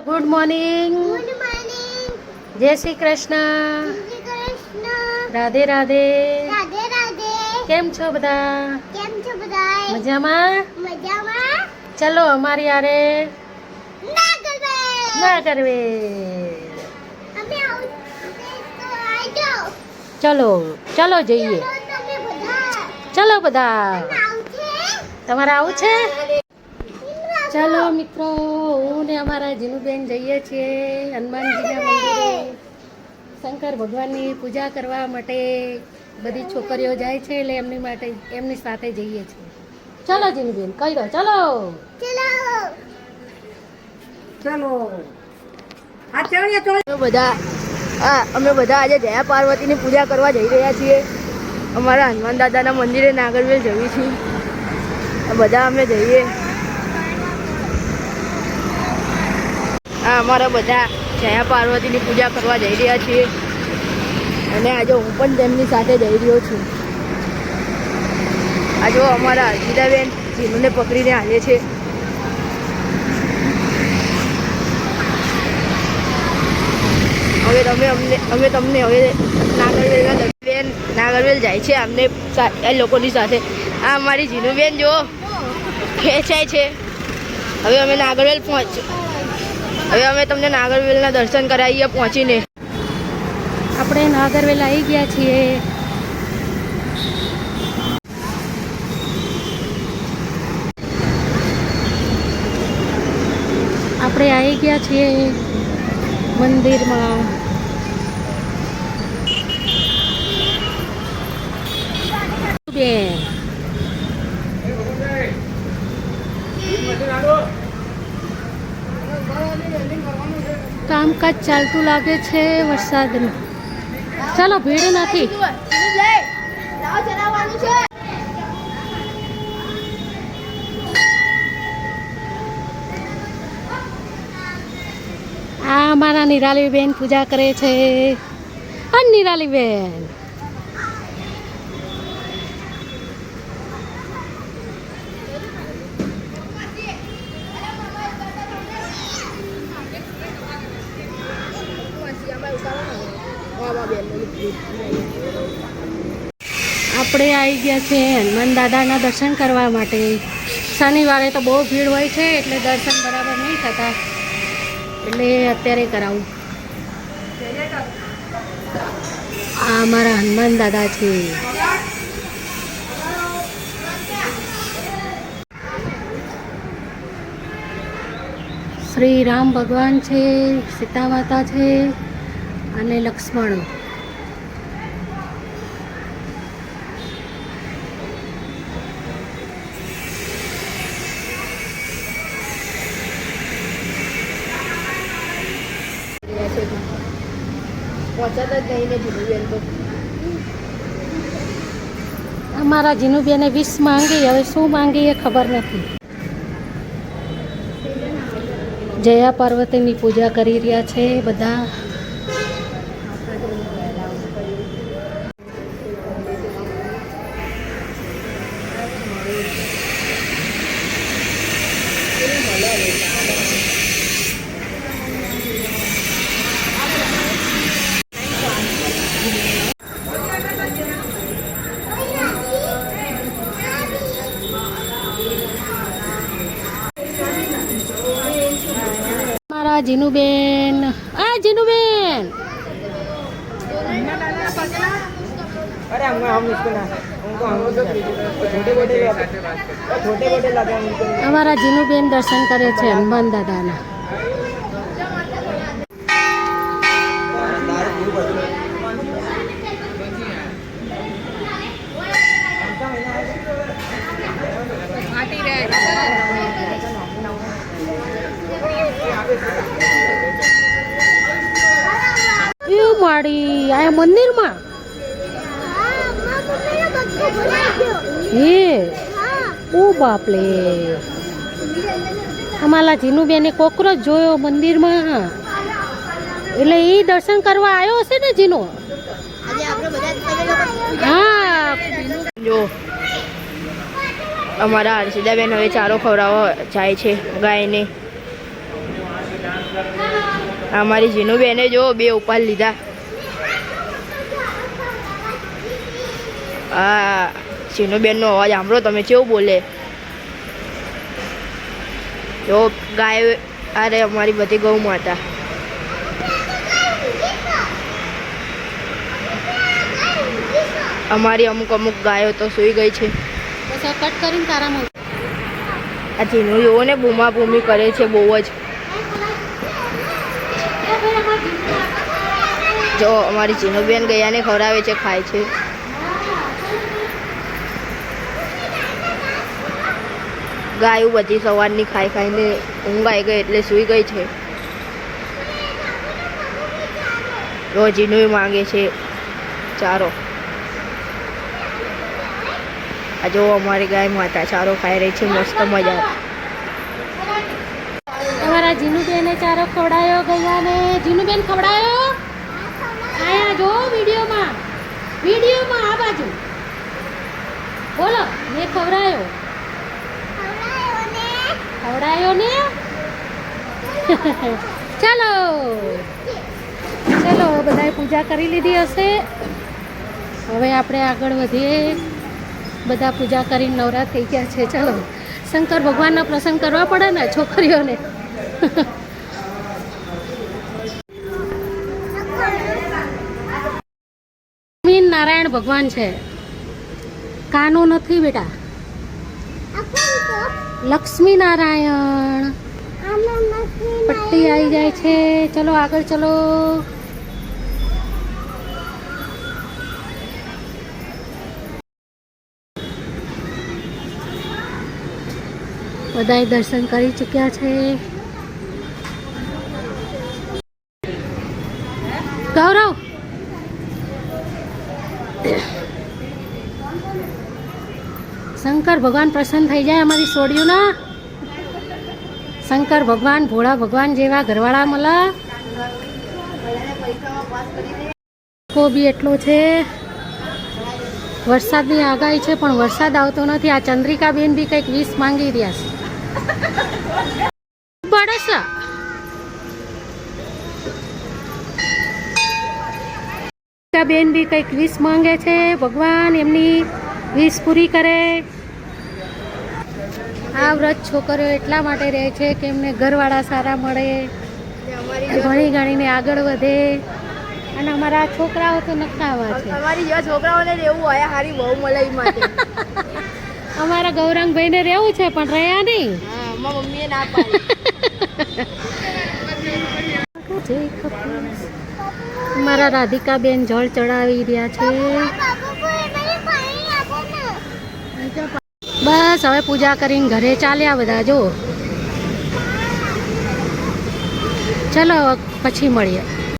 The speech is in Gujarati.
Good morning. જય શ્રી કૃષ્ણ. રાધે રાધે. કેમ છો બધા? મજામાં? ચલો અમારી યારે નાગરવેલ. ચલો ચલો જઈએ. ચલો બધા. તમારે આવું છે? ચાલો મિત્રો, હું ને અમારા જીનુબેન જઈએ છીએ હનુમાનજીના મંદિરે. શંકર ભગવાનની પૂજા કરવા માટે બધી છોકરીઓ જાય છે, એટલે એમની સાથે જઈએ છીએ. ચાલો જીનુબેન, કહી દો. ચાલો ચલો બધા. અમે બધા આજે જયા પાર્વતીની પૂજા કરવા જઈ રહ્યા છીએ. અમારા હનુમાન દાદાના મંદિરે નાગરવેલ જઈએ છીએ. બધા અમે જઈએ. અમારા બધા જયા પાર્વતીની પૂજા કરવા જઈ રહ્યા છીએ, અને આજે હું પણ તેમની સાથે જઈ રહ્યો છું. આજે અમારા અર્પિતાબેન જીનુને પકડીને હાલે છે. અમે તમને હવે નાગરવેલ જાય છે અમને એ લોકોની સાથે. આ અમારી જીનુબેન જો ખેંચાય છે. હવે અમે નાગરવેલ હવે અમે તમને નાગરવેલના દર્શન કરાવીએ પહોંચીને. આપણે નાગરવેલ આવી ગયા છીએ. આપણે આવી ગયા છીએ મંદિરમાં. બેન કામકાજ ચાલતું લાગે છે વરસાદનું. ચાલો, ભીડ નથી. આ અમારા નિરાલીબેન પૂજા કરે છે. નિરાલીબેન, આપણે આવી ગયા છે હનુમાન દાદાના દર્શન કરવા માટે. શનિવારે તો બહુ ભીડ હોય છે, એટલે દર્શન બરાબર નહીં થતા, એટલે અત્યારે કરાવું. આ અમારા હનુમાન દાદા છે. શ્રી રામ ભગવાન છે, સીતા માતા છે અને લક્ષ્મણ. અમારા જીનુબેને 20 માંગી. હવે શું માંગી એ ખબર નથી. જયા પાર્વતીની પૂજા કરી રહ્યા છે બધા. જીનુબેન, જીનુબેન, અમારા જીનુબેન દર્શન કરે છે હનુમાન દાદાના. માડી આ મંદિરમાં ઓ બાપલે. અમારા જીનુબેને કોકરોચ જોયો મંદિરમાં, એટલે એ દર્શન કરવા આવ્યો હશે ને જીનો. હા, જો અમારા હર્ષિદાબેન હવે ચારો ખવડાવવા જાય છે ગાયને. અમારી જીનુ બેને જો 2 ઉપાડ લીધા. આ જીનુ બેનનો અવાજ સાંભળો તમે, કેવું બોલે. જો ગાય, અરે અમારી બધી ગૌ માતા. અમારી અમુક ગાયો તો સૂઈ ગઈ છે. બસ આ કટ કરીને તારામાં આ જીનુ જોવો ને બૂમા બૂમી કરે છે બહુ જ. જો અમારી જીનુબેન ગયાને ખવડાવે છે, ખાય છે. ગાયું બધી સવારની ખાઈને ઊંઘ આવી ગઈ એટલે સૂઈ ગઈ છે. જો જીનુ માંગે છે ચારો. આ જો અમારી ગાય માતા ચારો ખાઈ રહી છે, મસ્ત મજા. તમારા જીનુબેને ચારો ખવડાયો ગયાને. જીનુબેન ખવડાયો? આયા જો વિડીયોમાં આ બાજુ બોલો, મેં ખવડાયો ને. ચાલો ચાલો, બધાએ પૂજા કરી લીધી હશે. હવે આપણે આગળ વધીએ. બધા પૂજા કરીને નવરા થઈ ગયા છે. ચાલો, શંકર ભગવાનનો પ્રસંગ કરવા પડે ને છોકરીઓને. નારાયણ ભગવાન છે, કાનો નથી બેટા. લક્ષ્મી નારાયણ પટ્ટી આવી જાય છે. ચલો આગળ ચલો. બધાએ દર્શન કરી ચૂક્યા છે. ગૌરવ, શંકર ભગવાન પ્રસન્ન થઈ જાય અમારી સોડિયું ના. શંકર ભગવાન, ભોળા ભગવાન જેવા ઘરવાળા મળે. બી એટલો છે. વરસાદની આગાહી છે પણ વરસાદ આવતો નથી. આ ચંદ્રિકા બેન બી કંઈક 20 માંગી રહ્યા છે. બેન બી કંઈક 20 માંગે છે. ભગવાન એમની 20 પૂરી કરે. આ વ્રત છોકરીઓ એટલા માટે રહે છે કે એમને ઘરવાળા સારા મળે, ભણી ગણીને આગળ વધે. અને અમારા છોકરાઓ તો નકાવા છે. અમારી જેવા છોકરાઓને રહેવું હોય હારી બહુ મળે માટે. અમારા ગૌરાંગભાઈને રહેવું છે પણ રહ્યા નહીં. મમ્મીએ ના પાડી. અમારા રાધિકાબેન જળ ચડાવી રહ્યા છે. બસ હવે પૂજા કરીને ઘરે ચાલ્યા બધા. જો ચલો પછી મળીએ.